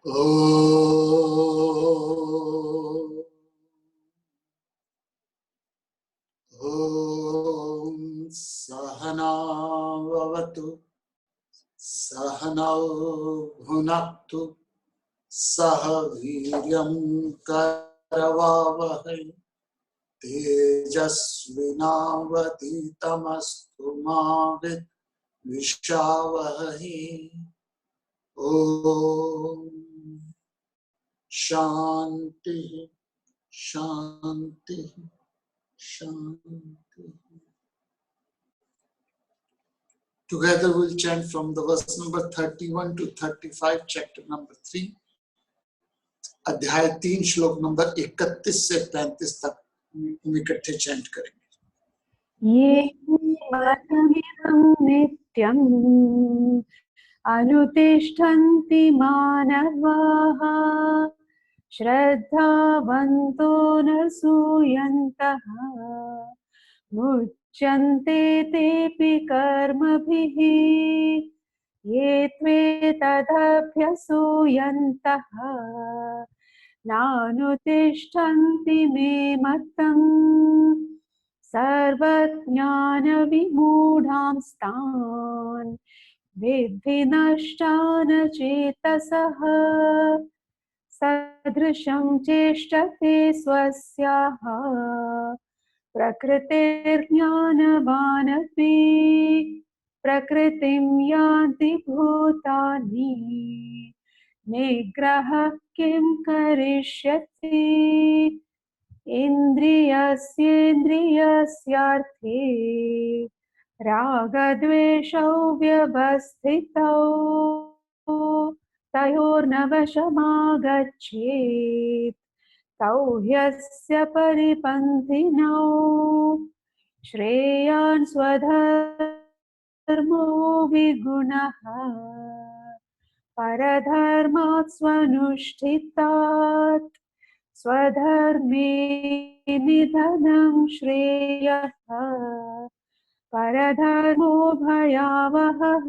ॐ सहना भवतु सहनौ भुनक्तु सह वीर्यं करवावहै तेजस्विनावधीतमस्तु मा विद्विषावहै। ॐ शांति शांति शांति। Together we'll chant from the verse number 31 to 35, chapter number 3, अध्याय 3, श्लोक नंबर 31 से 35 तक हम इकट्ठे चैंट करेंगे। ये मतमिदं नित्यम् अनुतिष्ठन्ति मानवाः श्रद्धावन्तो न सूयन्तः मुच्यन्ते तेऽपि कर्मभिः ये त्वेतदभ्यसूयन्तः नानुतिष्ठन्ति मे मतम् सर्वज्ञानविमूढांस्तान् विद्धि नष्टान् चेतसः सदृशं चेष्टते स्वस्याः प्रकृतिर्ज्ञानवानपि प्रकृतिं यान्ति भूतानि निग्रहः किं करिष्यति इन्द्रियस्येन्द्रियस्यार्थे रागद्वेषौ व्यवस्थितौ तयोर्नवशमागच्छेत् तौ ह्यस्य परिपन्थिनौ श्रेयान् स्वधर्मो विगुणः परधर्मात् स्वनुष्ठितात् स्वधर्मे निधनं श्रेयः परधर्मो भयावहः।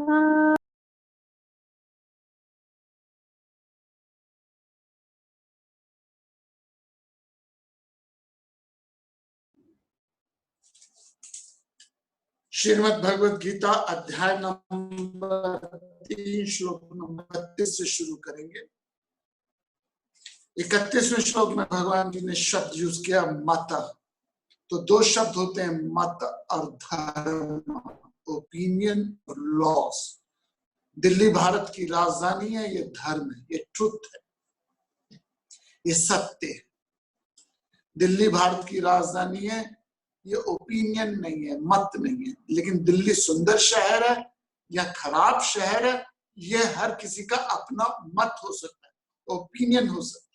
श्रीमद् भगवद गीता अध्याय नंबर 3, श्लोक नंबर 32 से शुरू करेंगे। 31वें श्लोक में भगवान जी ने शब्द यूज किया मत। तो दो शब्द होते हैं, मत और धर्म, ओपिनियन और लॉस। दिल्ली भारत की राजधानी है, ये धर्म है, ये ट्रुथ है, ये सत्य है। दिल्ली भारत की राजधानी है, ये ओपिनियन नहीं है, मत नहीं है। लेकिन दिल्ली सुंदर शहर है या खराब शहर है, ये हर किसी का अपना मत हो सकता है, ओपिनियन हो सकता है।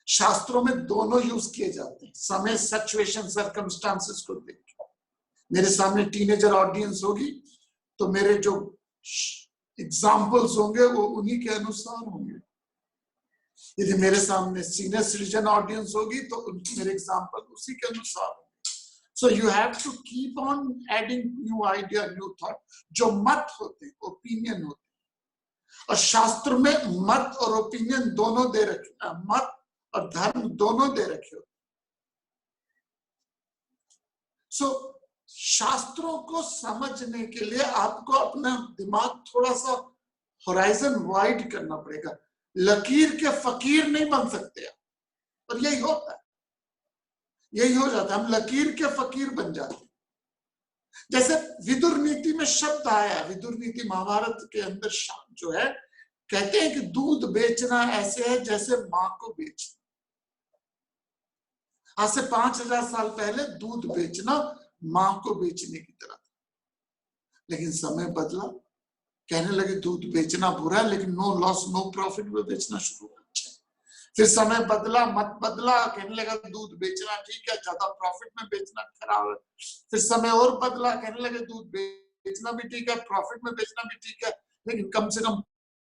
शास्त्रों में दोनों यूज किए जाते हैं, समय, सिचुएशन, सर्कमस्टांसेस को देख के। मेरे सामने टीनेजर ऑडियंस होगी तो मेरे जो एग्जाम्पल्स होंगे वो उन्हीं के अनुसार होंगे। यदि मेरे सामने सीनियर सिटीजन ऑडियंस होगी तो मेरे एग्जाम्पल उसी के अनुसार होंगे। So you have to keep on adding new idea, new thought. जो मत होते हैं, ओपिनियन होते हैं, और शास्त्र में मत और ओपिनियन दोनों दे रखे, मत और धर्म दोनों दे रखे होते हैं। So शास्त्रों को समझने के लिए आपको अपना दिमाग थोड़ा सा होराइजन वाइड करना पड़ेगा। लकीर के फकीर नहीं बन सकते आप, और यही होता है, यही हो जाता है, हम लकीर के फकीर बन जाते हैं। जैसे विदुर नीति में शब्द आया, विदुर नीति महाभारत के अंदर शब्द जो है, कहते हैं कि दूध बेचना ऐसे है जैसे मां को बेचना। आज से 5000 साल पहले दूध बेचना मां को बेचने की तरह था। लेकिन समय बदला, कहने लगे दूध बेचना बुरा है, लेकिन नो लॉस नो प्रॉफिट में बेचना शुरू हो। फिर समय बदला, मत बदला, कहने लगा दूध बेचना ठीक है, ज्यादा प्रॉफिट में बेचना खराब है। फिर समय और बदला, कहने लगे दूध बेचना भी ठीक है, प्रॉफिट में बेचना भी ठीक है, लेकिन कम से कम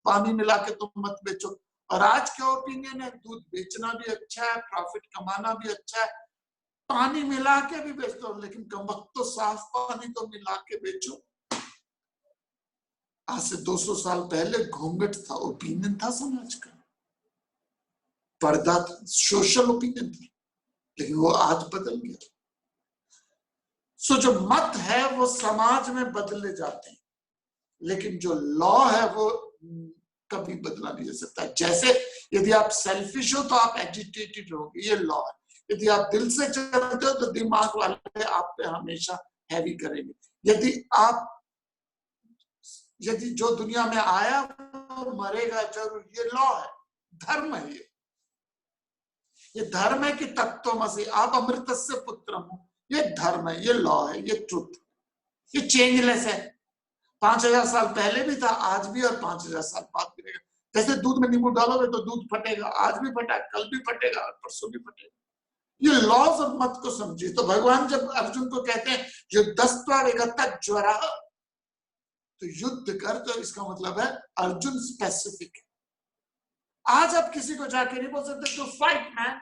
पानी मिला के तुम मत बेचो। और आज क्या ओपिनियन है, दूध बेचना भी अच्छा है, प्रॉफिट कमाना भी अच्छा है, पानी मिला के भी बेच दो, लेकिन कम वक्त तो साफ पानी तो मिला के बेचो। आज से 200 साल पहले घूंघट था, ओपिनियन था समाज का। पर्दा था, सोशल ओपिनियन था, लेकिन वो आज बदल गया। सो जो मत है वो समाज में बदले जाते हैं, लेकिन जो लॉ है वो कभी बदला नहीं जा सकता। जैसे यदि आप सेल्फिश हो तो आप एजिटेटेड रहोगे, ये लॉ है। यदि आप दिल से चलते हो तो दिमाग वाले आप पे हमेशा हैवी करेंगे। यदि जो दुनिया में आया वो मरेगा जरूर, ये लॉ है, धर्म है। ये धर्म है कि तत्त्वमसि आप अमृतस्य पुत्रम हो, ये धर्म है, ये लॉ है, ये ट्रुथ, ये चेंजलेस है। 5000 साल पहले भी था, आज भी, और 5000 साल बाद भी रहेगा। जैसे दूध में नींबू डालोगे तो दूध फटेगा, आज भी फटा, कल भी फटेगा, और परसों भी फटेगा। ये लॉज ऑफ मत को समझिए। तो भगवान जब अर्जुन को कहते हैं युद्धस्त्वा विगता ज्वरा, तो युद्ध कर, तो इसका मतलब है अर्जुन स्पेसिफिक है। आज आप किसी को जाके नहीं बोल सकते तो fight man.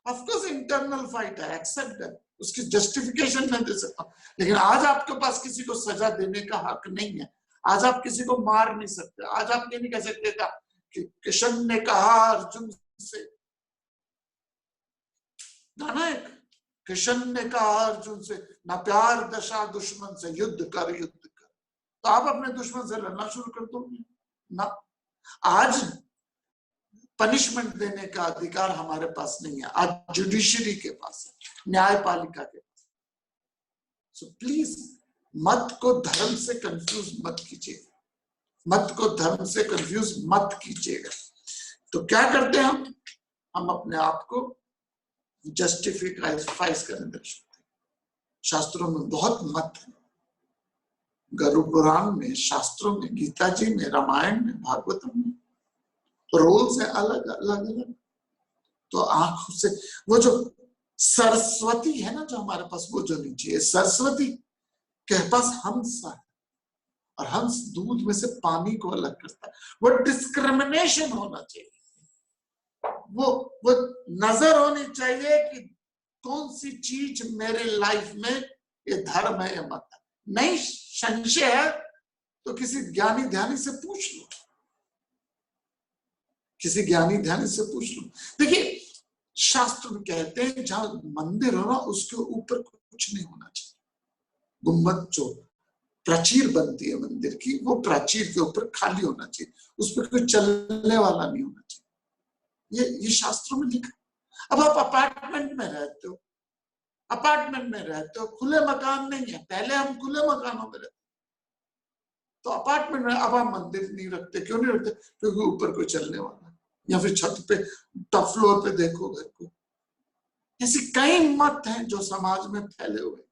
Of course internal fight है, एक्सेप्ट है, उसकी जस्टिफिकेशन मैं दे सकता हूं, लेकिन आज आपके पास किसी को सजा देने का हक नहीं है। आज आप किसी को मार नहीं सकते। आज आप ये नहीं कह सकते था कि किशन ने कहा अर्जुन से, ना किशन ने कहा अर्जुन से, ना प्यार दशा दुश्मन से, युद्ध कर, युद्ध कर। तो आप अपने दुश्मन से लड़ना शुरू कर दोगे ना। आज पनिशमेंट देने का अधिकार हमारे पास नहीं है, आज जुडिशरी के पास है, न्यायपालिका के पास। सो प्लीज मत को धर्म से कंफ्यूज मत कीजिएगा, मत को धर्म से कंफ्यूज मत कीजिएगा। तो क्या करते हैं हम अपने आप को जस्टिफाइज करने दर्शाते हैं। शास्त्रों में बहुत मत है, गरुड़ पुराण में, शास्त्रों में, गीता जी में, रामायण में, भागवतम में रोल्स है अलग अलग। तो आंखों से वो जो सरस्वती है ना जो हमारे पास, वो जो नहीं चाहिए। सरस्वती के पास हंस है, और हंस दूध में से पानी को अलग करता है। वो डिस्क्रिमिनेशन होना चाहिए, वो नजर होनी चाहिए कि कौन सी चीज मेरे लाइफ में ये धर्म है या मत है। नहीं संशय है तो किसी ज्ञानी ध्यानी से पूछ लो, किसी ज्ञानी ध्यानी से पूछ लो। देखिए शास्त्र में कहते हैं जहां मंदिर हो ना उसके ऊपर कुछ नहीं होना चाहिए। गुम्बद जो प्राचीर बनती है मंदिर की, वो प्राचीर के ऊपर खाली होना चाहिए, उस पर कोई चलने वाला नहीं होना चाहिए। ये शास्त्रों में लिखा। अब आप अपार्टमेंट में रहते हो, खुले मकान नहीं है। पहले हम खुले मकानों में रहते, तो अपार्टमेंट में अब हम मंदिर नहीं रखते। क्यों नहीं रखते? क्योंकि ऊपर कोई चलने वाला, या फिर छत पे टॉप फ्लोर पे देखो घर को। ऐसी कई मत हैं जो समाज में फैले हुए।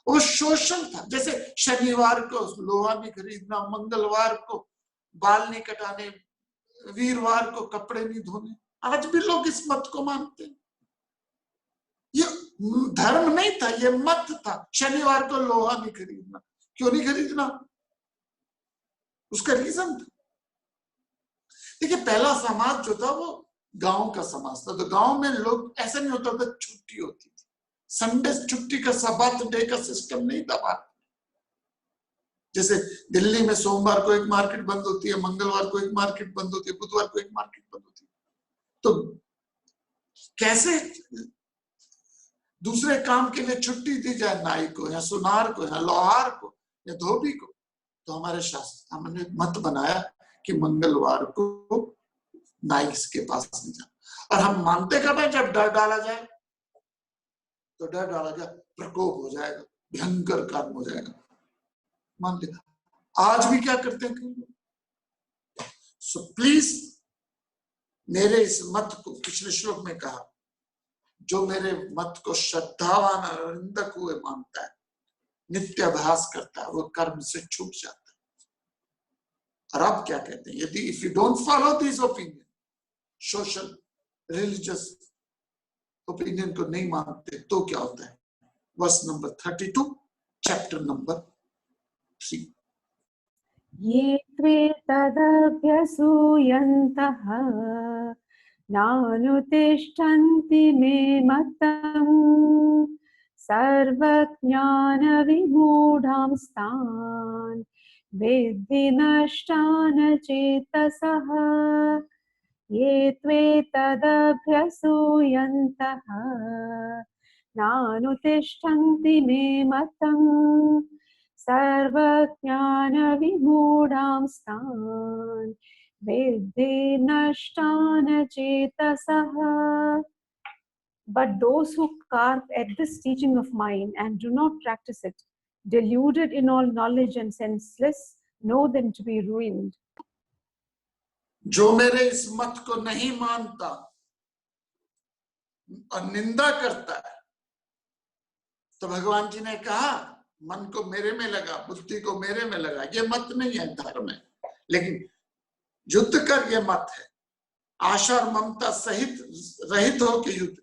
वो शोषण था। जैसे शनिवार को लोहा नहीं खरीदना, मंगलवार को बाल नहीं कटाने, वीरवार को कपड़े नहीं धोने। आज भी लोग इस मत को मानते हैं। ये धर्म नहीं था, ये मत था। शनिवार को लोहा नहीं खरीदना। क्यों नहीं खरीदना? उसका रीजन था। देखिए पहला समाज जो था वो गांव का समाज था। तो गांव में लोग, ऐसा नहीं होता था छुट्टी होती थी, संडे छुट्टी का, सबात डे का सिस्टम नहीं था। जैसे दिल्ली में सोमवार को एक मार्केट बंद होती है, मंगलवार को एक मार्केट बंद होती है, बुधवार को एक मार्केट बंद होती है। तो कैसे दूसरे काम के लिए छुट्टी दी जाए नाई को, या सुनार को, या लोहार को, या धोबी को? तो हमारे शास्त्र, हमने मत बनाया कि मंगलवार को नाई के पास नहीं जाना। और हम मानते कब है? जब डर डाला जाए। तो डर डाला जाए, प्रकोप हो जाएगा, भयंकर कर्म हो जाएगा, मान लिया। आज भी क्या करते हैं? सो प्लीज मेरे इस मत को, पिछले श्लोक में कहा, जो मेरे मत को श्रद्धावान और अरिंदक हुए मानता है, नित्य अभ्यास करता है, वो कर्म से छूट जाता है। और अब क्या कहते हैं? यदि if you don't follow this opinion, social religious opinion को नहीं मानते, तो क्या होता है? Verse number 32 chapter number 3। ये त्वेतदभ्यसूयन्तः नानुतिष्ठन्ति मे मतम् सर्वज्ञानविमूढांस्तान् विद्धि नष्टान् चेतसः। ये त्वेतदभ्यसूयन्तः नानुतिष्ठन्ति मे मतम् सर्वज्ञानविमूढांस्तान् विद्धि नष्टान् चेतसः. But those who carp at this teaching of mine and do not practice it, deluded in all knowledge and senseless, know them to be ruined. जो मेरे इस मत को नहीं मानता और निंदा करता है, तो भगवान जी ने कहा मन को मेरे में लगा, बुद्धि को मेरे में लगा, ये मत नहीं है, धर्म है, लेकिन युद्ध कर ये मत है, आशा और ममता सहित रहित होकर युद्ध कर।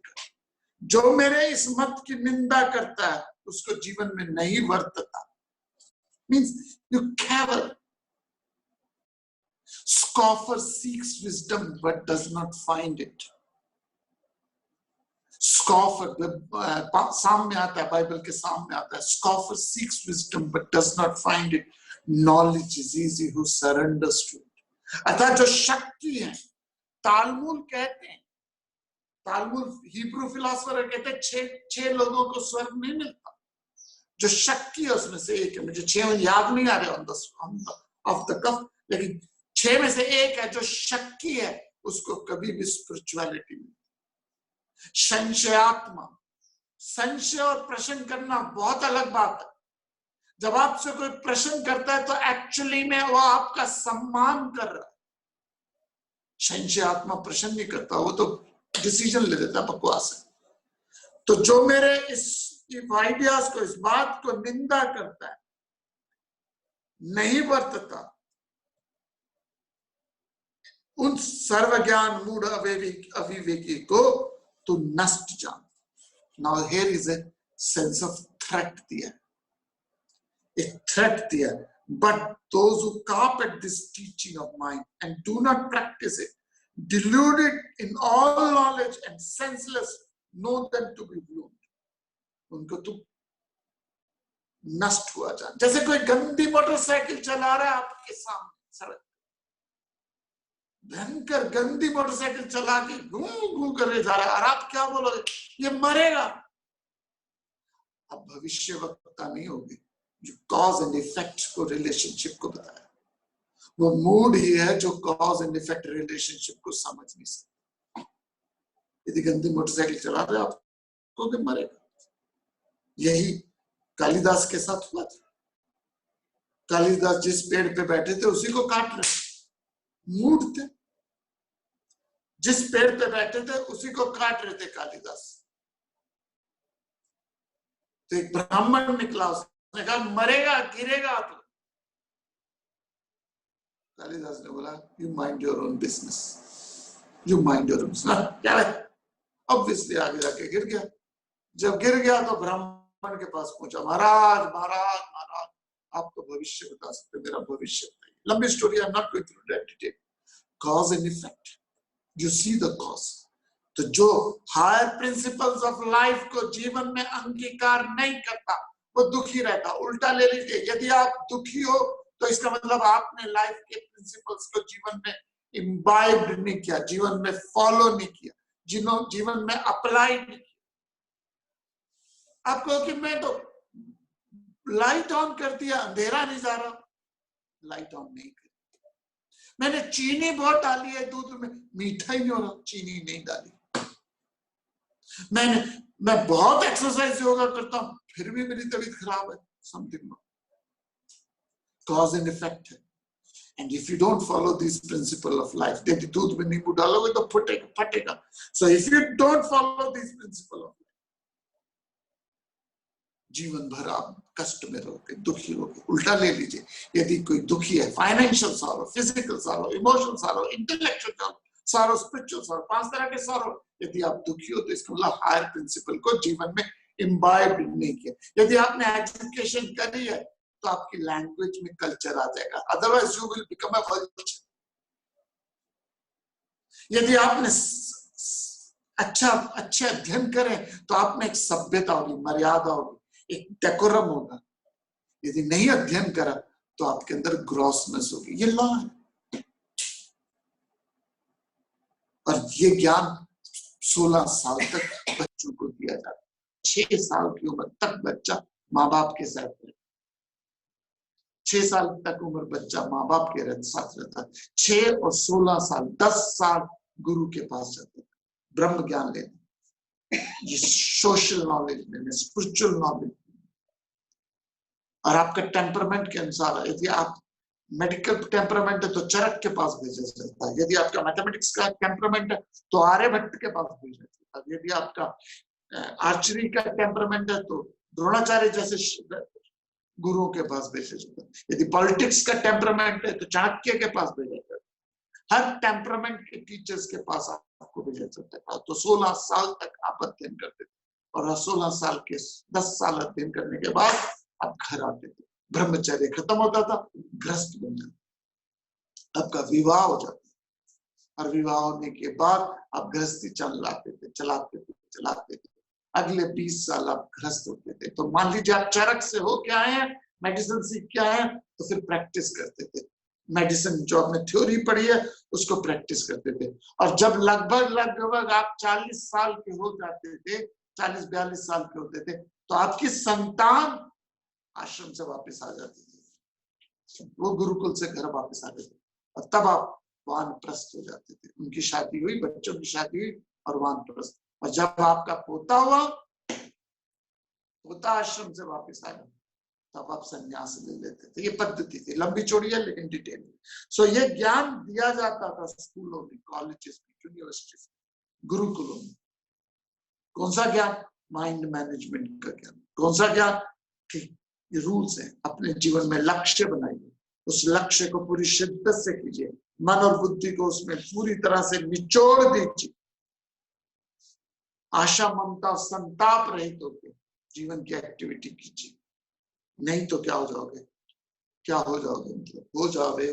जो मेरे इस मत की निंदा करता है उसको जीवन में नहीं वर्तता। मीन्स यू कैवल scoffer seeks wisdom but does not find it. Scoffer, सामने आता है, बाइबल के सामने आता है, scoffer seeks wisdom but does not find it. Knowledge is easy who surrenders to it. अर्थात जो शक्ति है, तालमुल कहते हैं, तालमुल हिब्रू फिलोसोफर कहते हैं छह लोगों को स्वर्ग नहीं मिलता। जो शक्ति है उसमें से एक है, मुझे छह याद नहीं आ रहा ऑफ द कफ, लेकिन छह में से एक है जो शक्ति है, उसको कभी भी स्पिरिचुअलिटी मिलती। संशयात्मा, संशय और प्रश्न करना बहुत अलग बात है। जब आपसे कोई प्रश्न करता है तो एक्चुअली में वो आपका सम्मान कर रहा है। संशयात्मा प्रश्न नहीं करता, वो तो डिसीजन ले लेता, बकवास है। तो जो मेरे इस आइडियाज को, इस बात को निंदा करता है, नहीं वर्तता, उन सर्वज्ञान मूढ़ अविवेकी को तू नष्ट जान। Now here is a sense of threat दिया, a threat दिया। But those who carp at this teaching of mine and do not practice it, deluded in all knowledge and senseless, know them to be ruined. उनको तू नष्ट हुआ जान। जैसे कोई गंदी मोटरसाइकिल चला रहा है आपके सामने सड़क, भयंकर गंदी मोटरसाइकिल चला के घू घू करके जा रहा है, और आप क्या बोलोगे? ये मरेगा। अब भविष्यवक्ता नहीं होगी, जो कॉज एंड इफेक्ट को, रिलेशनशिप को बताया। वो मूड ही है जो कॉज एंड इफेक्ट रिलेशनशिप को समझ नहीं सकता। यदि गंदी मोटरसाइकिल चला रहे आप तो मरेगा। यही कालिदास के साथ हुआ था। कालिदास जिस पेड़ पे बैठे थे उसी को काट रहे, मूड थे। जिस पेड़ पे बैठे थे उसी को काट रहे थे कालिदास। तो एक ब्राह्मण निकला, उसने कहा मरेगा, गिरेगा तो। कालिदास ने बोला you mind your own business, you mind your own. क्या है? ऑब्वियसली आगे जाके गिर गया। जब गिर गया तो ब्राह्मण के पास पहुंचा, महाराज महाराज महाराज आप तो भविष्य बता सकते, मेरा भविष्य बताइए। लंबी story, I am not going through that detail. Cause and effect, you see the cause. तो जो हायर प्रिंसिपल्स ऑफ लाइफ को जीवन में अंगीकार नहीं करता वो दुखी रहता। उल्टा ले लीजिए, यदि आप दुखी हो तो इसका मतलब आपने लाइफ के प्रिंसिपल्स को जीवन में इम्बाइब्ड नहीं किया, जीवन में फॉलो नहीं किया, जीवन में अप्लाई नहीं किया। आप कहो कि मैं तो लाइट ऑन कर दिया, अंधेरा नहीं जा रहा। लाइट ऑन नहीं कर, मैंने चीनी बहुत डाली है दूध में, मीठा ही नहीं हो रहा, चीनी नहीं डाली। मैं बहुत एक्सरसाइज योगा करता हूं फिर भी मेरी तबीयत खराब है। समथिंग कॉज एंड इफेक्ट है। And if you don't follow this principle of life, यदि दूध में नींबू डालोगे तो फटेगा। So if you don't follow this principle of, जीवन भर आप कष्ट में रहोगे, दुखी रहोगे। उल्टा ले लीजिए, यदि कोई दुखी है, financial sorrow, physical sorrow, emotional sorrow, intellectual sorrow, spiritual sorrow, 5 तरह के सॉरो। यदि आप दुखी हो तो इसका मतलब हायर प्रिंसिपल को जीवन में इम्बाइब नहीं किया। यदि आपने एजुकेशन करी है तो आपकी लैंग्वेज में कल्चर आ जाएगा, otherwise you will become a vulture. यदि आपने अच्छा अध्ययन करें तो आप में एक सभ्यता होगी, मर्यादा होगी, एक डेकोरम होगा। यदि नहीं अध्ययन करा तो आपके अंदर ग्रॉसनेस होगी। ये लॉ है। ये ज्ञान 16 साल तक बच्चों को दिया जाता है। 6 साल की उम्र तक बच्चा माँ बाप के साथ रहता है। 6 साल तक उम्र बच्चा माँ बाप के साथ रहता है। 6 और 16 साल 10 साल गुरु के पास जाता है ब्रह्म ज्ञान लेने, ये सोशल नॉलेज लेने, स्पिरिचुअल नॉलेज। और आपका टेम्परामेंट के अनुसार, यदि आप मेडिकल टेम्परामेंट है तो चरक के पास भेजा जाता है। यदि आपका मैथमेटिक्स का टेम्परामेंट है तो आर्यभट्ट के पास भेजा जाता है। यदि आपका आर्चरी का टेम्परामेंट है तो द्रोणाचार्य जैसे गुरुओं के पास भेजा जाता है। यदि पॉलिटिक्स का टेम्परामेंट है तो चाणक्य के पास भेजा जाता है। हर टेम्परामेंट के टीचर्स के पास आपको भेजा जाता है। तो 16 साल तक आप अध्ययन करते थे और 16 साल के 10 साल अध्ययन करने के बाद आप घर आते थे। ब्रह्मचर्य खत्म होता था, गृहस्थ बन जाता, आपका विवाह हो जाता और विवाह होने के बाद आप गृहस्थी चलाते थे। अगले 20 साल आप गृहस्थ होते थे। तो मान लीजिए आप चरक से हो क्या है, मेडिसिन सीख क्या है, तो फिर प्रैक्टिस करते थे। मेडिसिन जो आपने थ्योरी पढ़ी है उसको प्रैक्टिस करते थे। और जब लगभग आप 40 साल के हो जाते थे, 40-42 साल के होते थे, तो आपकी संतान आश्रम से वापस आ जाती थी। वो गुरुकुल से घर वापस आते थे और तब आप वानप्रस्थ हो जाते थे। उनकी शादी हुई, बच्चों की शादी हुई और वानप्रस्थ। और जब आपका पोता हुआ, पोता आश्रम से वापस आया, तब आप संन्यास ले लेते थे। ये पद्धति थी, लंबी चौड़ी है लेकिन डिटेल। सो ये ज्ञान दिया जाता था स्कूलों में, कॉलेजेस में, यूनिवर्सिटीज में, गुरुकुलों में। कौन सा ज्ञान? माइंड मैनेजमेंट का ज्ञान। कौन सा ज्ञान? ये रूल्स है, अपने जीवन में लक्ष्य बनाइए, उस लक्ष्य को पूरी शिद्दत से कीजिए, मन और बुद्धि को उसमें पूरी तरह से निचोड़ दीजिए। आशा ममता संताप रहित होकर जीवन की एक्टिविटी कीजिए, नहीं तो क्या हो जाओगे, मतलब हो जाओगे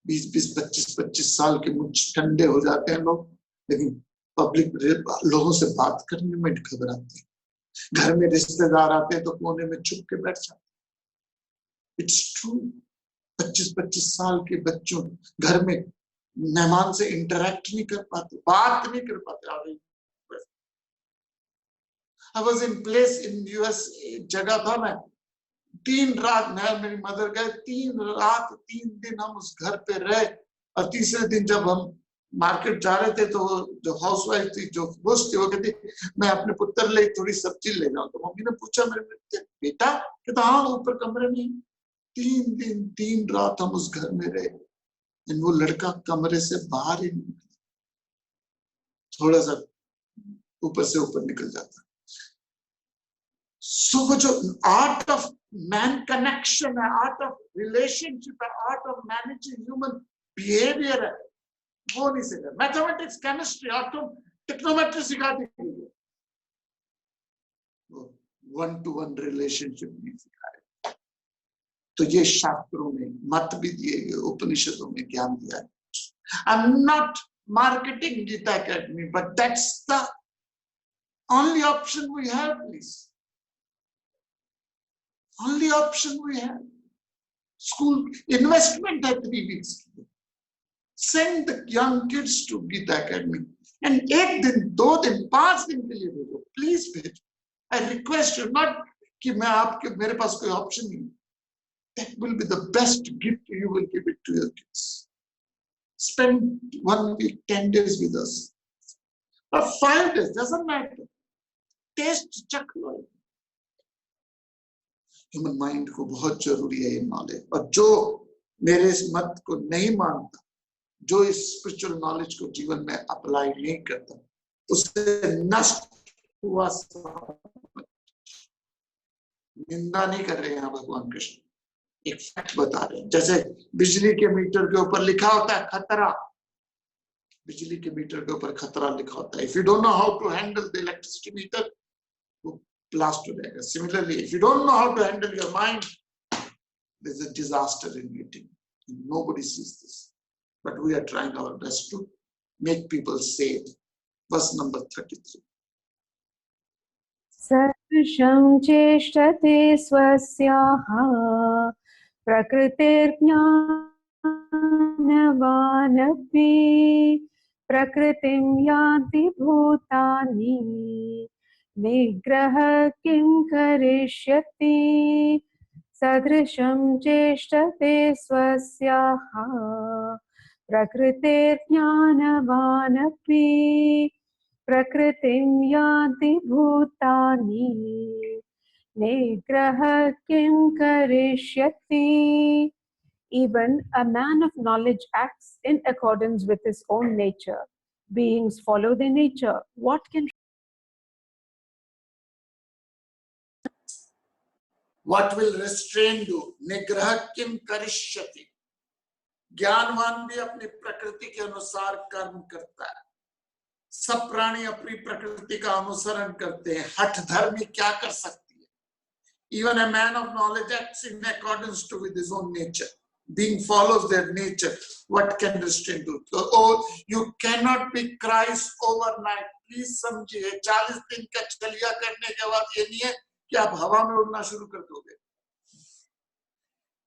20-25 साल के मुझ ठंडे हो जाते हैं लोग, लेकिन पब्लिक लोगों से बात करने में घबराते हैं। घर में रिश्तेदार आते हैं तो कोने में छुप के बैठ जाते। It's true. 25-25 साल के बच्चों घर में मेहमान से इंटरेक्ट नहीं कर पाते, बात नहीं कर पाते। I was in place in US, जगह था मैं 3 रात, मैं मेरी मदर गए 3 रात 3 दिन हम उस घर पे रहे। और तीसरे दिन जब हम मार्केट जा रहे थे तो जो हाउसवाइफ थी, जो होस्ट थी, वो कहती मैं अपने पुत्र ले थोड़ी सब्जी ले जाऊं। तो मम्मी ने पूछा मेरे बेटा, कहता हाँ ऊपर कमरे में। 3 दिन 3 रात हम उस घर में रहे, वो लड़का कमरे से बाहर ही नहीं, थोड़ा सा ऊपर से ऊपर निकल जाता। सो वो जो आर्ट ऑफ मैन कनेक्शन है, आर्ट ऑफ रिलेशनशिप है, art of managing human behaviour है, वो नहीं सीखा। मैथमेटिक्स, केमिस्ट्री, ऑटो टेक्नोमेट्री सिखा दी गई, 1-to-1 रिलेशनशिप नहीं सिखाया। तो ये शास्त्रों में मत भी दिए गए, उपनिषदों में ज्ञान दिया है। I am not marketing Gita academy, but that's the only option we have, please. Only option we have. School investment है 3 weeks. Send the young kids to Gita Academy. And 1 दिन, 2 दिन, 5 दिन के लिए भेजो, प्लीज भेजो। I request you, not कि मैं आपके, मेरे पास कोई ऑप्शन नहीं। That will be the best gift you will give it to your kids. Spend 1 week, 10 days with us, or 5 days, doesn't matter. Test चख लो। ह्यूमन माइंड को बहुत जरूरी है ये नॉलेज। और जो मेरे इस मत को नहीं मानता, जो इस स्पिरिचुअल नॉलेज को जीवन में अप्लाई नहीं करता, उसे नष्ट हुआ निंदा नहीं कर रहे हैं भगवान कृष्ण, एक फैक्ट बता रहे हैं। जैसे बिजली के मीटर के ऊपर लिखा होता है खतरा, बिजली के मीटर के ऊपर खतरा लिखा होता है। If you don't know how to handle the electricity meter, blast हो जाएगा। Similarly, if you don't know how to handle your mind, there's a disaster in meeting. Nobody sees this, but we are trying our best to make people save. Verse number 33. सर्वशं चेष्टते स्वस्याः प्रकृतिर्ज्ञानस्य ज्ञानवानपि प्रकृतिं यान्ति भूतानि निग्रह किं करिष्यति सदृशं चेष्टते स्वस्याः प्रकृतेर्ज्ञानवानपि प्रकृतिं यान्ति भूतानि निग्रह किं करिष्यति. Even a man of knowledge acts in accordance with his own nature. Beings follow their nature. What can What will restrain you? निग्रह किम करिष्यति. ज्ञानवान भी अपनी प्रकृति के अनुसार कर्म करता है. सब प्राणी अपनी प्रकृति का अनुसरण करते हैं. हठ धर्मी क्या कर सकती है? Even a man of knowledge acts in accordance to with his own nature. Being follows their nature. What can restrain you? So, oh, you cannot be Christ overnight. Please समझिए, 40 दिन का चलिया करने के बाद ये नहीं है कि आप हवा में उड़ना शुरू कर दोगे.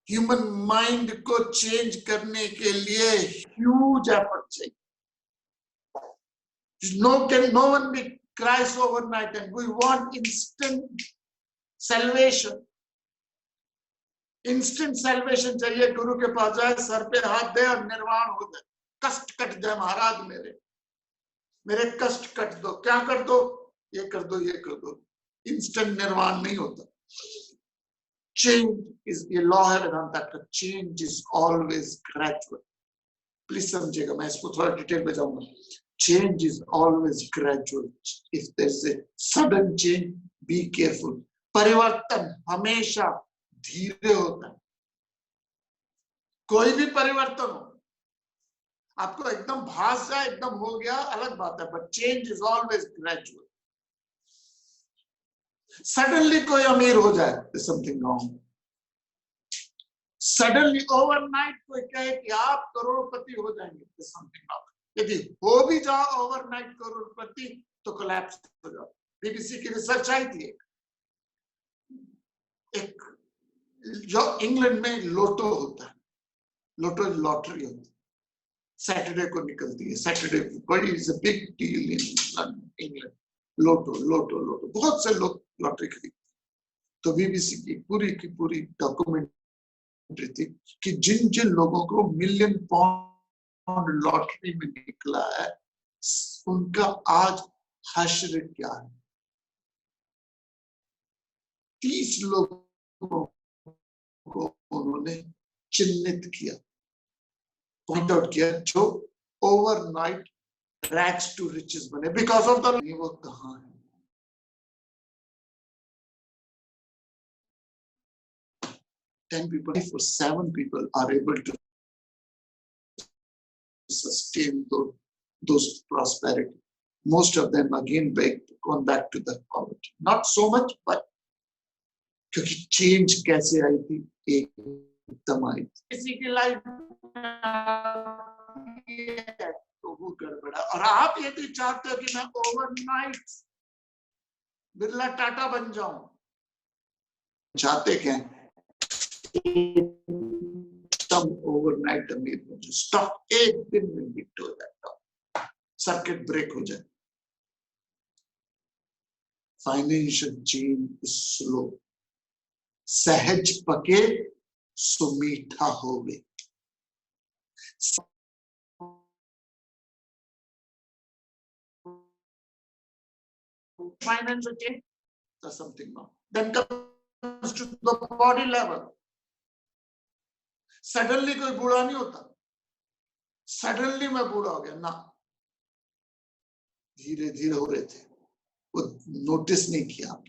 ह्यूमन माइंड को चेंज करने के लिए ह्यूज एफर्ट चाहिए. No one be Christ overnight, and we want instant salvation. Instant salvation चाहिए. गुरु के पास जाए, सर पे हाथ दे और निर्वाण हो जाए. कष्ट कट जाए महाराज, मेरे कष्ट कट दो. क्या कर दो? ये कर दो, ये कर दो. इंस्टेंट निर्वाण नहीं होता. चेंज इज, ये लॉ है वेदांता का, change is always gradual. Please समझिएगा, मैं इसको थोड़ा डिटेल में जाऊंगा. Change is always gradual. If there is a sudden change, be careful. परिवर्तन हमेशा धीरे होता है. कोई भी परिवर्तन हो, आपको एकदम भास जाए, एकदम हो गया, अलग बात है. But change is always gradual. Suddenly कोई अमीर हो जाए, समथिंग रॉन्ग. सडनली ओवरनाइट कोई कहे कि आप करोड़पति हो जाएंगे, समथिंग रॉन्ग. यदि हो भी जाओ ओवरनाइट करोड़पति तो कोलैप्स हो जाओ. बीबीसी की रिसर्च आई थी. एक जो इंग्लैंड में लोटो होता है, लोटो लॉटरी होती है, सैटरडे को निकलती है. सैटरडे बड़ी is a big deal in England. Lotto lotto lotto, बहुत से लोग लॉटरी खरीदते. तो बीबीसी की पूरी डॉक्यूमेंट्री थी कि जिन जिन लोगों को मिलियन पाउंड लॉटरी में निकला है, उनका आज हश्र क्या है. 30 लोगों को उन्होंने चिन्हित किया, पॉइंट आउट किया, जो ओवरनाइट रैग्स टू रिचेस बने बिकॉज ऑफ द. वो कहां है? Ten people, for 7 people are able to sustain those prosperity. Most of them again gone back to the poverty. Not so much, but क्योंकि change कैसे आई थी? एकदम आई. किसी की लाइफ तो वो गड़बड़ा. और आप यदि चाहते हो कि मैं ओवरनाइट बिरला टाटा बन जाऊं, चाहते क्या? ओवरनाइट अमीर बन जाओ. स्टॉक एक दिन में हिट हो जाता, सर्किट ब्रेक हो जाए. Financial change is slow. सहज पके सो मीठा होवे. Financial change, there's something wrong. Then comes to the body level. Suddenly कोई बूढ़ा नहीं होता. Suddenly मैं बूढ़ा हो गया ना, धीरे धीरे हो रहे थे, वो नोटिस नहीं किया.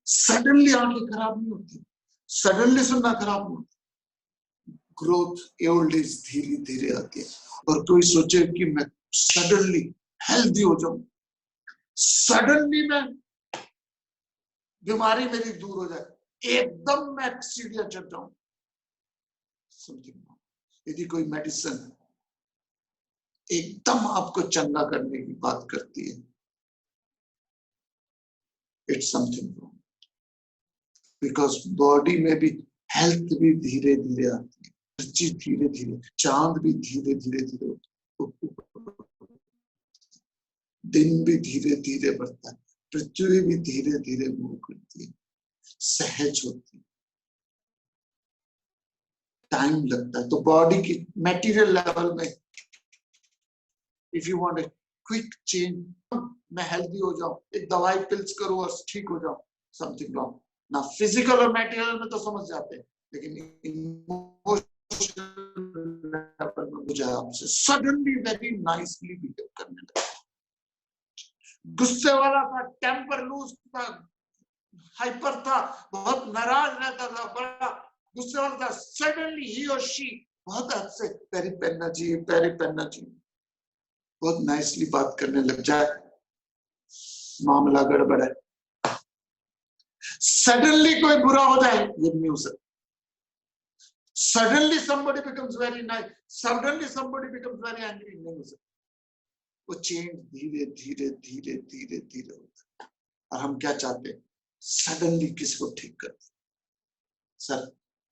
सडनली आंखें खराब नहीं होती, सडनली सुनना खराब नहीं होता. ग्रोथ ओल्ड एज धीरे धीरे आती है. और कोई सोचे कि मैं सडनली हेल्दी हो जाऊं, सडनली मैं बीमारी मेरी दूर हो जाए, एकदम मैं सीढ़ियां चढ़ जाऊं, समथिंग. यदि कोई मेडिसिन एकदम आपको चंगा करने की बात करती है, it's something wrong. Because body में भी हेल्थ भी धीरे धीरे आती है. धीरे धीरे, चांद भी धीरे धीरे धीरे, दिन भी धीरे धीरे बढ़ता है, पृथ्वी भी धीरे धीरे मूव करती है, सहज होती है, टाइम लगता है। तो बॉडी की मेटीरियल लेवल में if you want a quick change, मैं हेल्दी हो जाऊं, एक दवाई पिल्स करूं और ठीक हो जाऊं, समथिंग रॉन्ग ना। फिजिकल और मेटीरियल में तो समझ जाते हैं, लेकिन इमोशनल लेवल में मुझे आपसे सडनली वेरी नाइसली बिहेव करने लगा, गुस्से वाला था, टेम्पर लूज था, हाइपर था, बहुत नाराज रहता था, बड़ा गुस्से वाला था, सडनली ही और शी बहुत हद से पेरी पेन्ना जी बहुत नाइसली बात करने लग जाए, मामला गड़बड़ है। सडनली कोई बुरा हो जाए, ये नहीं हो सकता। Suddenly somebody becomes very nice, suddenly somebody becomes very angry, नहीं हो सकता। वो चेंज धीरे धीरे धीरे धीरे धीरे होता है। और हम क्या चाहते हैं? सडनली किसी को ठीक कर दे। सर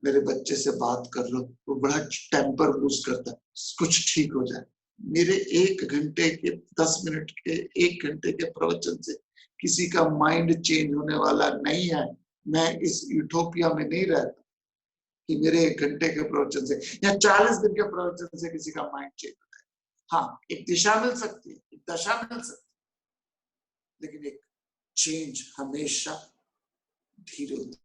मेरे बच्चे से बात कर लो, वो बड़ा टेम्पर लूज करता है, कुछ ठीक हो जाए। मेरे 1 घंटे के 10 मिनट के 1 घंटे के प्रवचन से किसी का माइंड चेंज होने वाला नहीं है। मैं इस यूटोपिया में नहीं रहता कि मेरे 1 घंटे के प्रवचन से या 40 दिन के प्रवचन से किसी का माइंड चेंज होता है। हाँ, एक दिशा मिल सकती है, एक दशा मिल सकती है, लेकिन एक चेंज हमेशा धीरे होती है।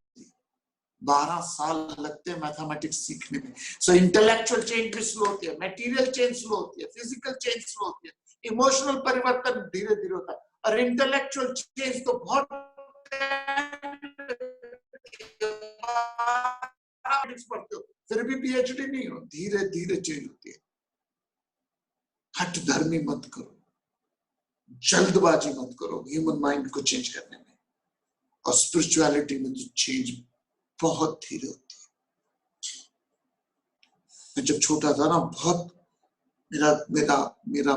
12 साल लगते हैं मैथमेटिक्स सीखने में। सो इंटेलेक्चुअल चेंज भी स्लो होती है, मटेरियल चेंज स्लो होती है, फिजिकल चेंज स्लो होती है, इमोशनल परिवर्तन धीरे धीरे होता है, और इंटेलेक्चुअल चेंज तो बहुत पढ़ते हो फिर भी पीएचडी नहीं हो, धीरे धीरे चेंज होती है। हट धर्मी मत करो, जल्दबाजी मत करो ह्यूमन माइंड को चेंज करने में, और स्पिरिचुअलिटी में तो चेंज बहुत धीरे होती है। मैं जब छोटा था ना, बहुत मेरा मेरा मेरा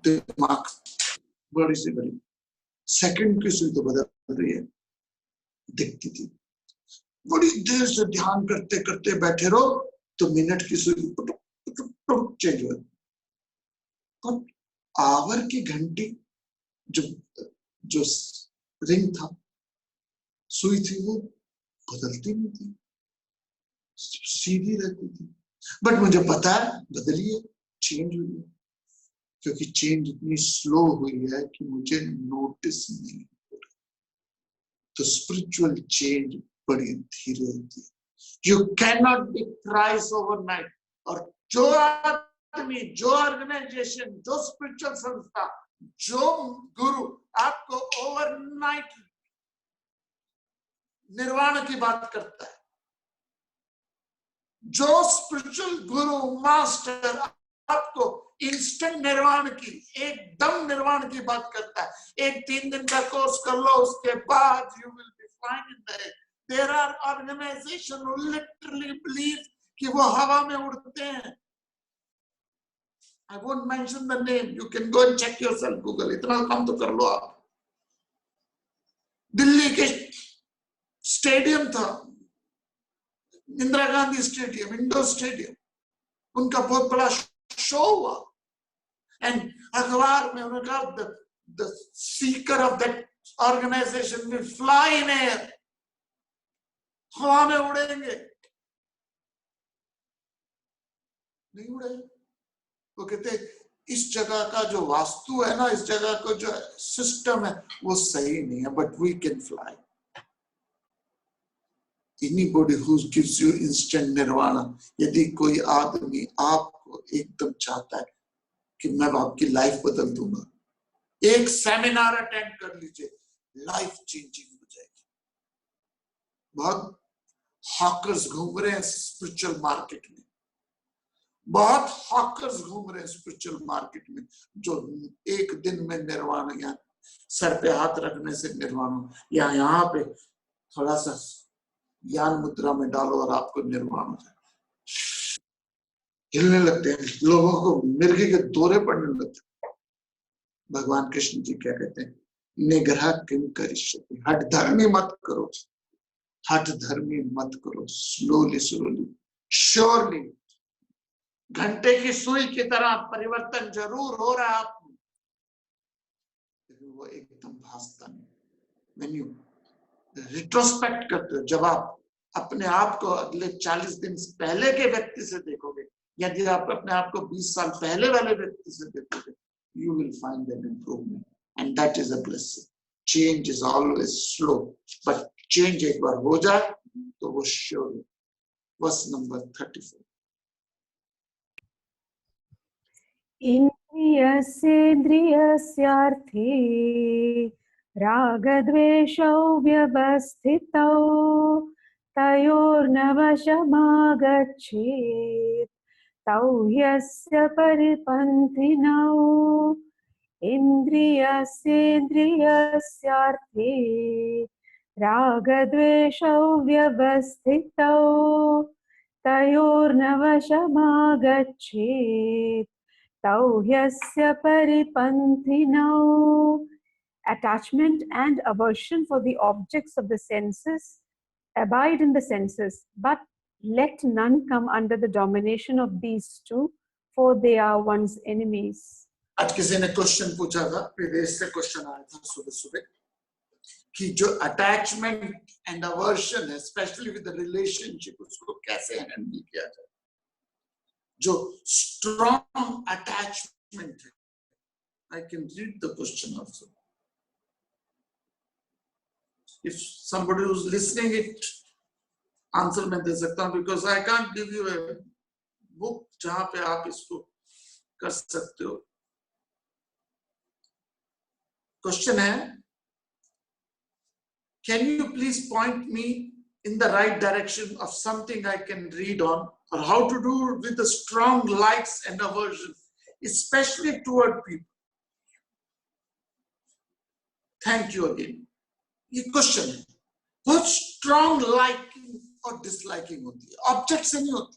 दिमाग बड़ी से बड़ी सेकंड की सुई तो बदल रही है दिखती थी। बड़ी देर से ध्यान करते करते बैठे रहो तो मिनट की सुई चेंज हो, और आवर की घंटी जो जो रिंग था, सुई थी, वो बदलती नहीं थी, सीधी रहती थी। बट मुझे पता है बदली है, चेंज हुई है, क्योंकि चेंज इतनी स्लो हुई है कि मुझे नोटिस नहीं हो रहा। तो स्पिरिचुअल चेंज बड़ी धीरे होती है। You can not be thrice overnight. और जो आदमी, जो ऑर्गेनाइजेशन, जो स्पिरिचुअल संस्था, जो गुरु आपको ओवरनाइट निर्वाण की बात करता है, जो स्पिरिचुअल गुरु मास्टर आपको इंस्टेंट निर्वाण की, एकदम निर्वाण की बात करता है, एक 3 दिन का कोर्स कर लो, उसके बाद you will be fine in the air. There are organization who literally believe कि वो हवा में उड़ते हैं। I won't mention the name. You can go and check yourself, Google. इतना काम तो कर लो आप। दिल्ली के स्टेडियम था, Indira Gandhi stadium, indoor stadium, उनका बहुत बड़ा शो हुआ, एंड अखबार में उन्होंने कहा the speaker of that organization will fly in air, हवा में उड़ेंगे। नहीं उड़े। वो कहते इस जगह का जो वास्तु है ना, इस जगह का जो सिस्टम है वो सही नहीं है, but we can fly. Anybody who gives you instant nirvana, यदि कोई आदमी आपको एकदम चाहता है कि मैं आपकी लाइफ बदल दूंगा, एक सेमिनार अटेंड कर लीजिए, लाइफ चेंजिंग हो जाएगी। बहुत हॉकर्स घूम रहे हैं स्पिरिचुअल मार्केट में, बहुत हॉकर्स घूम रहे हैं स्पिरिचुअल मार्केट में, जो एक दिन में निर्वाण, या सर पे हाथ रखने से निर्वाण, या यहाँ पे थोड़ा सा ज्ञान मुद्रा में डालो और आपको निर्वाण हो जाए। हिलने लगते हैं, लोगों को मिर्गी के दौरे पड़ने लगते हैं। भगवान कृष्ण जी क्या कहते हैं? निग्रह किम करिष्यति, हठ धर्मी मत करो। हठ धर्मी मत करो, स्लोली स्लोली श्योरली। घंटे की सुई की तरह परिवर्तन जरूर हो रहा है आप में, लेकिन वो एकदम भासता नहीं। When you रिट्रोस्पेक्ट करते हो, जब आप अपने आप को अगले 40 दिन पहले के व्यक्ति से देखोगे, यदि आप अपने आप को 20 साल पहले वाले व्यक्ति से देखोगे, you will find an improvement, and that is a blessing. Change is always slow, but change एक बार हो जाए तो वो sure है। Verse number 34. इन्द्रियस्येन्द्रियस्यार्थे रागद्वेषौ व्यवस्थितौ तयोर्नवशमागच्छेत् तौ ह्यस्य परिपन्थिनौ। इन्द्रियस्येन्द्रियस्यार्थे रागद्वेषौ व्यवस्थितौ तयोर्नवशमागच्छेत् तौ ह्यस्य परिपन्थिनौ। Attachment and aversion for the objects of the senses abide in the senses, but let none come under the domination of these two, for they are one's enemies. आज किसी ने question पूछा था, विदेश से question आया था सुबह सुबह, कि जो अटैचमेंट एंड अवर्शन है, स्पेशली विद द रिलेशनशिप, उसको कैसे हैंडल किया जाए। जो स्ट्रॉन्ग अटैचमेंट है, I can read the question also if somebody who's listening it, answer मैं दे सकता हूं, because I can't give U a book जहां पे आप इसको कर सकते हो। क्वेश्चन है, can you please point me in the right direction of something I can read on, or how to do with the strong likes and aversion, especially toward people? Thank you again. ये question है, बहुत strong liking और disliking होती है, object से नहीं होती।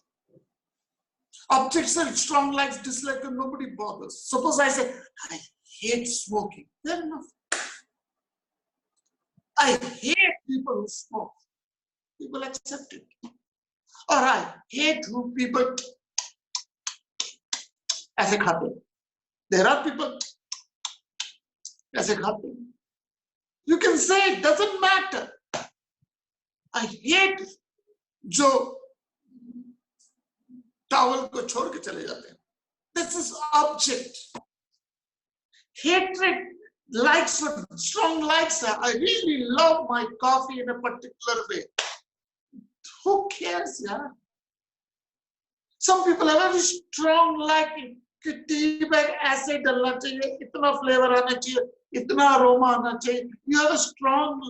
Object से strong likes dislike, nobody bothers. Suppose I say I hate smoking, fair enough. I hate people who smoke, people accept it. Or I hate who people ऐसे खाते हैं, there are people ऐसे खाते हैं, you can say it doesn't matter. I hate जो towel को छोड़ के चले जाते हैं, this is object. Hatred, likes, strong likes, I really love my coffee in a particular way. Who cares, yaar? Some people have a very strong liking कि T में ऐसे डलना चाहिए, इतना फ्लेवर आना चाहिए, इतना अरोमा आना चाहिए. You have a strong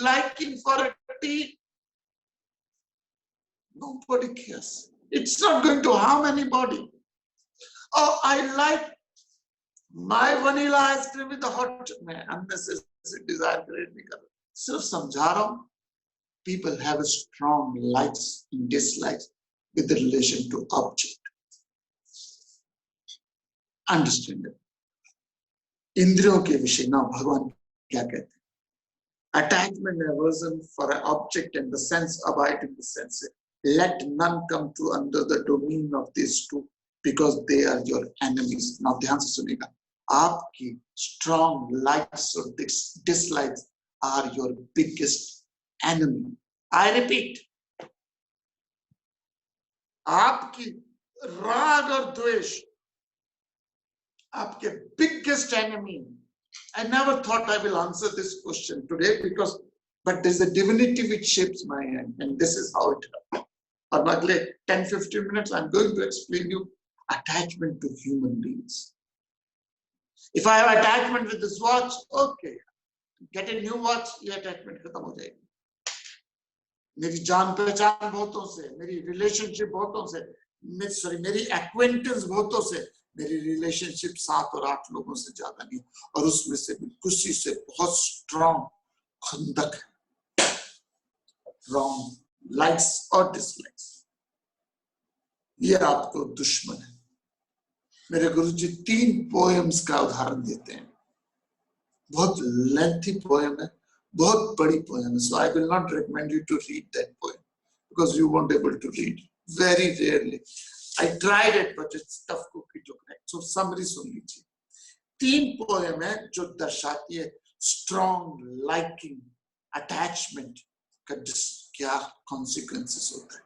liking for a tea. Nobody cares. It's not going to harm anybody. Oh, I like my vanilla ice cream with the hot. मैं unnecessary desire create नहीं कर रहा. सिर्फ समझा रहा हूँ. People have a strong likes and dislikes with relation to object. Understand it. इंद्रियों के विषय ना भगवान क्या कहते हैं? Attachment and aversion for an object and the sense abide in the sense. Let none come to under the domain of these two, because they are your enemies. Now ध्यान से सुनिएगा. आपकी strong likes or dislikes are your biggest enemy. I repeat. आपकी राग और द्वेष आपके biggest enemy. I never thought I will answer this question today but there's a divinity which shapes my hand, and this is how it happens. और अगले 10-15 minutes I'm going to explain you attachment to human beings. If I have attachment with this watch, okay, get a new watch, ये attachment खत्म हो जाएगी. मेरी जान पहचान बहुतों से, मेरी relationship बहुतों से, मेरी acquaintance बहुतों से, मेरी relationship 7 और 8 लोगों से ज्यादा नहीं, और उसमें से भी किसी से बहुत strong खंदक है. Wrong likes or dislikes. ये आपको दुश्मन है. मेरे गुरुजी 3 पोएम्स का उदाहरण देते हैं. बहुत लेंथी पोएम है, बहुत बड़ी पोएम है, so I will not recommend you to read that poem because you won't able to read very rarely. I tried it but it's tough cookie to crack. So summary सुन लीजिए। 3 poem है जो दर्शाती है strong liking attachment का क्या consequences होता है।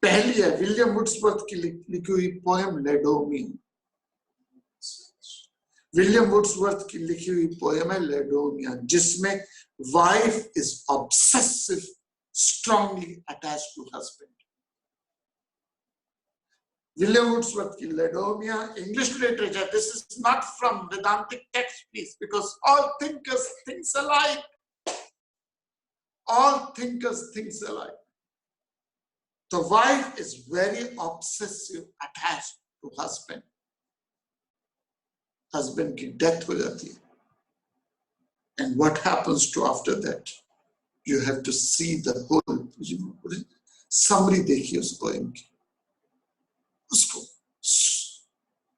पहली है विलियम वुड्सवर्थ की लिखी हुई पोएम लेडोमिया। विलियम वुड्सवर्थ की लिखी हुई पोएम है लेडोमिया, जिसमें wife is obsessive strongly attached to husband. William Wordsworth की लेडोमिया, English literature. This is not from Vedantic text, please, because all thinkers think alike. All thinkers think alike. The wife is very obsessive, attached to husband. Husband की death हो जाती है. And what happens to after that? You have to see the whole summary देखिए उस poem की. उसको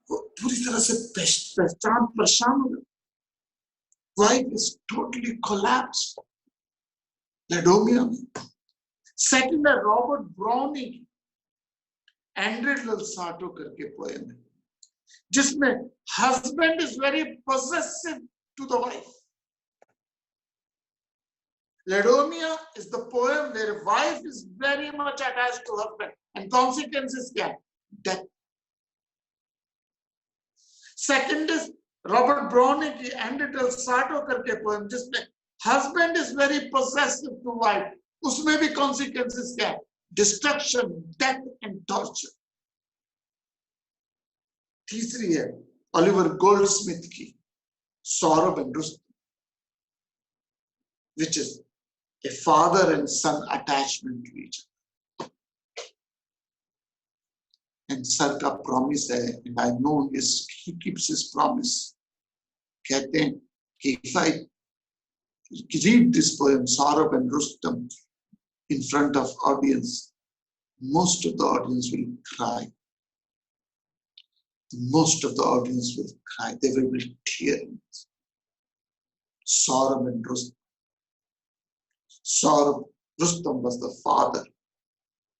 पूरी तरह से परेशान हो गया। Wife is totally collapsed. लेडोमिया में। सेकंड है रॉबर्ट ब्राउनिंग एंड्रेड साटो करके पोएम है, जिसमें husband is very possessive to the wife. Laodamia is the poem where wife is very much attached to husband and consequences क्या है? Death. Second is Robert Browning की Andrea Sarto करके poem, जिसमें husband is very possessive to wife, उसमें भी consequences क्या है? Destruction, death and torture. तीसरी है ओलिवर गोल्डस्मिथ की Sohrab and Rustum, which is a father and son attachment to each other. And sir का प्रॉमिस है, and I know he keeps his promise. कहते हैं कि if I read this poem Saurabh and Rustam in front of audience, most of the audience will cry. Most of the audience will cry. They will be tearing. Saurabh and Rustam. Saurabh, Rustam was the father.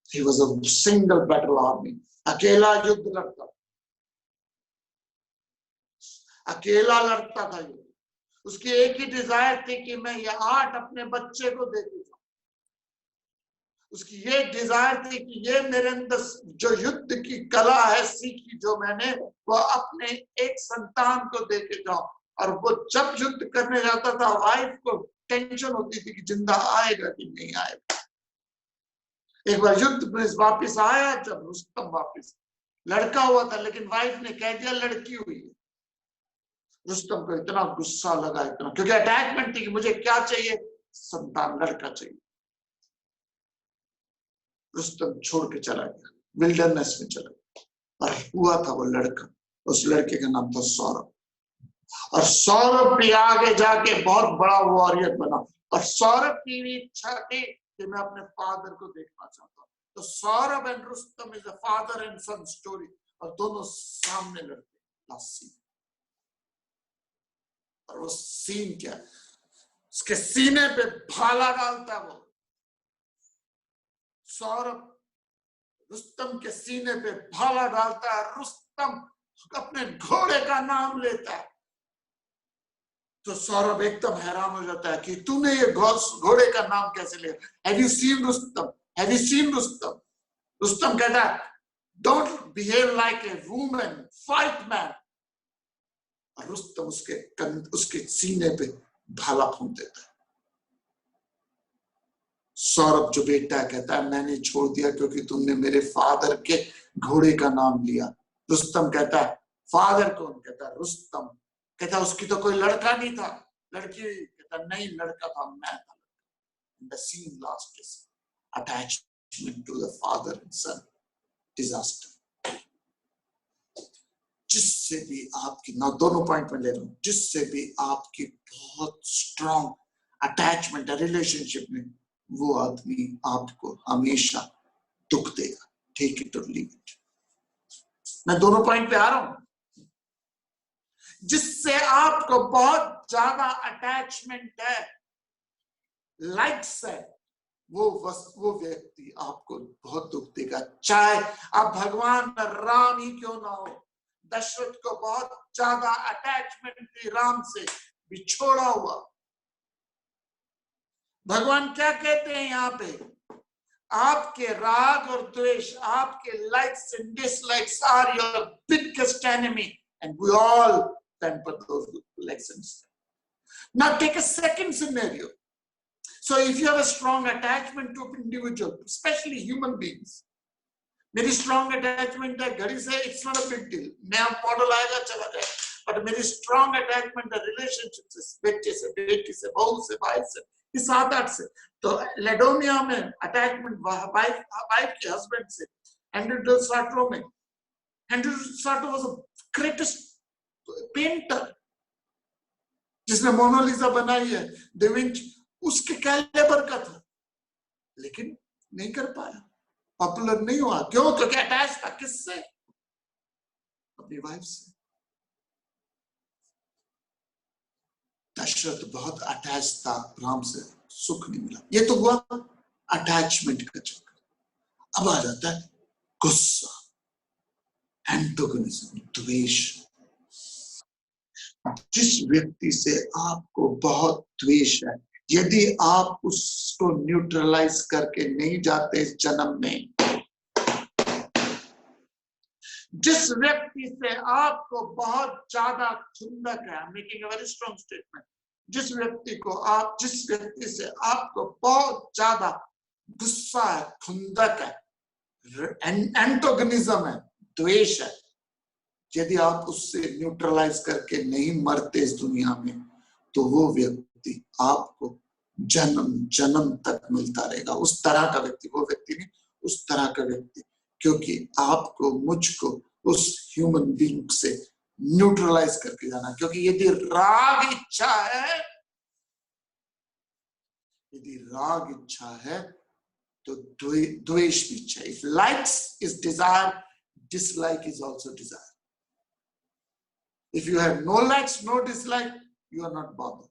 He was a single battle army. अकेला युद्ध लड़ता, अकेला लड़ता था युद्ध। उसकी एक he desire थी कि मैं ये 8 अपने बच्चे को दे दूंगा। उसकी ये डिजायर थी कि ये मेरे अंदर जो युद्ध की कला है सीखी जो मैंने, वो अपने एक संतान को दे के जाऊं। और वो जब युद्ध करने जाता था, वाइफ को टेंशन होती थी कि जिंदा आएगा कि नहीं आएगा। एक बार युद्ध में वापिस आया, जब रुस्तम वापिस लड़का हुआ था, लेकिन वाइफ ने कह दिया लड़की हुई है। रुस्तम को इतना गुस्सा लगा, इतना, क्योंकि अटैचमेंट थी कि मुझे क्या चाहिए? संतान, लड़का चाहिए। रुस्तम छोड़ के चला गया, विल्डरनेस में चला गया, और हुआ था वो लड़का। उस लड़के का नाम था सौरभ। और सौरभ भी आगे जाके बहुत बड़ा वॉरियर बना। और सौरभ की भी इच्छा थी कि मैं अपने फादर को देखना चाहता हूँ। तो Sohrab and Rustum is a father and son story. और दोनों सामने लड़ते, लास्ट सीन। और वो सीन क्या है? उसके सीने पे भाला डालता है वो सौरभ, रुस्तम के सीने पे भाला डालता है। रुस्तम अपने घोड़े का नाम लेता है। तो सौरभ एकदम हैरान हो जाता है कि तूने ये घोड़े का नाम कैसे लिया? Have you seen Rustam? Have you seen Rustam? Rustam कहता है don't behave like a woman, fight man. और रुस्तम उसके सीने पे भाला फूंक देता है। सौरभ जो बेटा कहता है मैंने छोड़ दिया क्योंकि तुमने मेरे फादर के घोड़े का नाम लिया। रुस्तम कहता है फादर कौन? कहता है रुस्तम। कहता उसकी तो कोई लड़का नहीं था, लड़की? कहता नहीं, लड़का था, मैं था। The scene last is attachment to the father and son disaster. जिससे भी आपकी, ना दोनों पॉइंट में ले रहा हूं, जिससे भी आपकी बहुत स्ट्रॉन्ग अटैचमेंट है रिलेशनशिप में, वो आदमी आपको हमेशा दुख देगा। टेक इट और लीव इट। मैं दोनों पॉइंट पे आ रहा हूं। जिससे आपको बहुत बहुत ज्यादा अटैचमेंट है, लाइक्स है, वो व्यक्ति आपको बहुत दुख देगा, चाहे आप भगवान राम ही क्यों ना हो। दशरथ को बहुत ज्यादा अटैचमेंट थी राम से, बिछोड़ा हुआ। भगवान क्या कहते हैं यहाँ पे, आपके राग और द्वेष, आपके likes and dislikes are your biggest enemy and we all temper those likes and dislikes. Now take a second scenario. So if you have a strong attachment to an individual, especially human beings, मेरी strong attachment है घड़ी से, it's not a big deal, नया model आएगा चला जाए, but मेरी strong attachment है रिलेशनशिप से, बच्चे से, बेटी से, बहू से, भाई से, इस 7-8 से। तो लेडोनिया में अटैचमेंट वाइफ के हस्बैंड से, हेनरी डेल सार्ट्रो में, Andrea Sarto was the greatest painter जिसने मोनालिसा बनाई है, दा विंची उसके कैलिबर का था, लेकिन नहीं कर पाया, पॉपुलर नहीं हुआ। क्यों? क्योंकि अटैच था किससे? अपनी वाइफ से। दशरथ बहुत अटैच था राम से, सुख नहीं मिला। ये तो हुआ अटैचमेंट का चक्कर। अब आ जाता है गुस्सा, एंटोगनिज्म, द्वेष। जिस व्यक्ति से आपको बहुत द्वेष है, यदि आप उसको न्यूट्रलाइज करके नहीं जाते इस जन्म में, जिस व्यक्ति से आपको बहुत ज्यादा खुंदक है, making a very strong statement, जिस व्यक्ति से आपको बहुत ज्यादा गुस्सा है, खुंदक है, एंटोगनिज्म है, द्वेष है, यदि आप उससे न्यूट्रलाइज करके नहीं मरते इस दुनिया में, तो वो व्यक्ति आपको जन्म जन्म तक मिलता रहेगा। उस तरह का व्यक्ति, वो व्यक्ति नहीं, उस तरह का व्यक्ति, क्योंकि आपको, मुझको उस ह्यूमन बीइंग से न्यूट्रलाइज करके जाना। क्योंकि यदि राग इच्छा है, यदि राग इच्छा है तो द्वेष भी इच्छा है। If likes is desire, dislike is also desire. If you have no likes, no dislike, you are not bothered.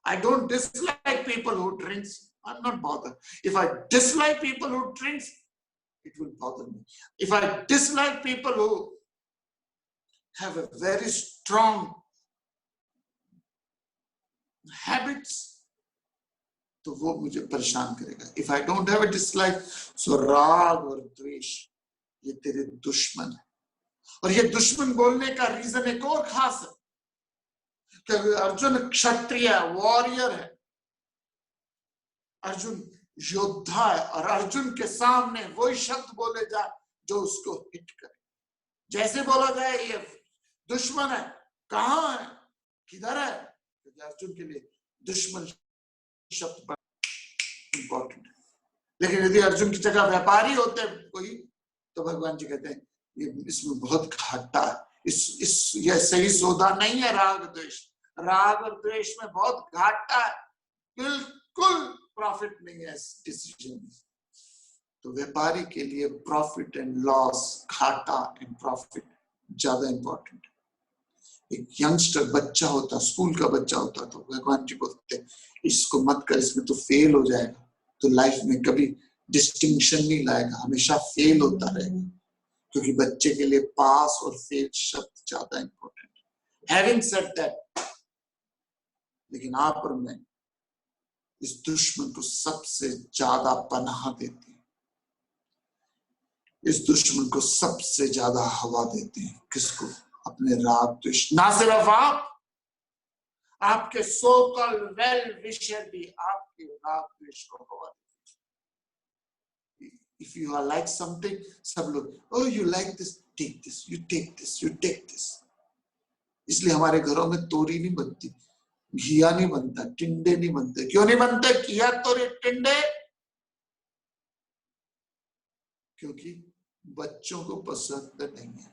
I don't dislike people who drinks. I'm not bothered. If I dislike people who drinks, it will bother me. If I dislike people who have a very strong habits, तो वो मुझे परेशान करेगा। If I don't have a dislike, so राग और द्वेष ये तेरे दुश्मन है। और ये दुश्मन बोलने का रीजन एक और खास है, क्योंकि अर्जुन क्षत्रिय वॉरियर है, अर्जुन योद्धा है, और अर्जुन के सामने वही शब्द बोले जाए जो उसको हिट करे। जैसे बोला जाए ये दुश्मन है, कहाँ है, किधर है, क्योंकि अर्जुन के लिए दुश्मन शब्द इंपॉर्टेंट है। लेकिन यदि अर्जुन की जगह व्यापारी होते कोई, तो भगवान जी कहते हैं ये इसमें बहुत घाटा है, ये सही सौदा नहीं है। राग और द्वेष में बहुत घाटा है, बिल्कुल प्रॉफिट नहीं है इस डिसीजन में। तो व्यापारी के लिए प्रॉफिट एंड लॉस, घाटा एंड प्रॉफिट ज्यादा इंपॉर्टेंट है। एक यंगस्टर बच्चा होता, स्कूल का बच्चा होता, तो भगवान जी बोलते इसको मत कर, इसमें तो फेल हो जाएगा, तो लाइफ में कभी डिस्टिंक्शन नहीं लाएगा, हमेशा फेल होता रहेगा। क्योंकि बच्चे के लिए पास और फेल शब्द ज्यादा इंपॉर्टेंट है। हैविंग सेड दैट, लेकिन आप और मैं इस दुश्मन को सबसे ज्यादा पनाह देते हैं, इस दुश्मन को सबसे ज्यादा हवा देते हैं। किसको? अपने राग द्वेष। ना सिर्फ आप, आपके सो कॉल्ड वेल विशर भी आपके राग द्वेष को हवा देते हैं। If you are like something, सब लोग, oh you like this, take this, you take this, you take this। इसलिए हमारे घरों में तोरी नहीं बनती, घिया नहीं बनता, टिंडे नहीं बनते। क्यों नहीं बनते घिया, तोरी, टिंडे? क्योंकि बच्चों को पसंद नहीं है।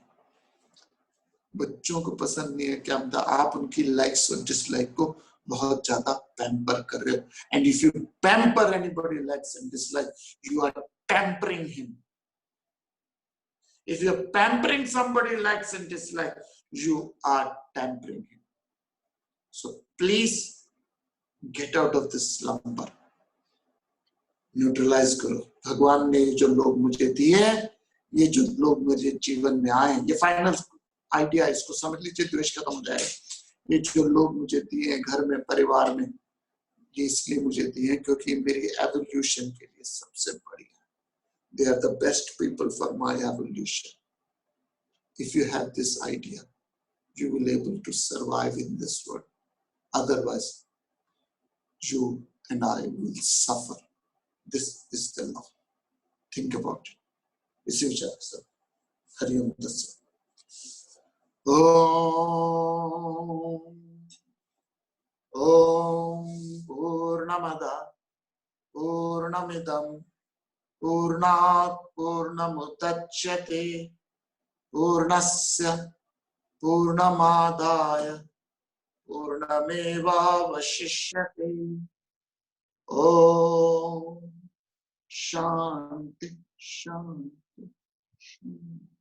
बच्चों को पसंद नहीं है, क्या मतलब आप उनकी लाइक्स और डिसलाइक को बहुत ज्यादा पैम्पर कर रहे हो। And if you pamper anybody likes and dislike, you are pampering him. If you're pampering somebody likes and dislike, you are tampering him. So please get out of this slumber. Neutralize करो. भगवान ने जो लोग मुझे दिए हैं, ये जो लोग मेरे जीवन में आए, ये फाइनल आइडिया, इसको समझ लीजिए, द्वेष खत्म हो जाएगा. ये जो लोग मुझे दिए हैं घर में, परिवार में, ये इसलिए मुझे दिए हैं क्योंकि मेरी एवोल्यूशन के लिए सबसे बढ़िया. They are the best people for my evolution. If you have this idea, you will able to survive in this world. Otherwise, you and I will suffer. This is the law. Think about it. इसी विचार के साथ हरिओम दत्सत. ओम पूर्णमदा पूर्णमिदं पूर्णात् पूर्णमुदच्यते पूर्णस्य पूर्णमादाय पूर्णमेवावशिष्यते. ओम शांति शांति शांति.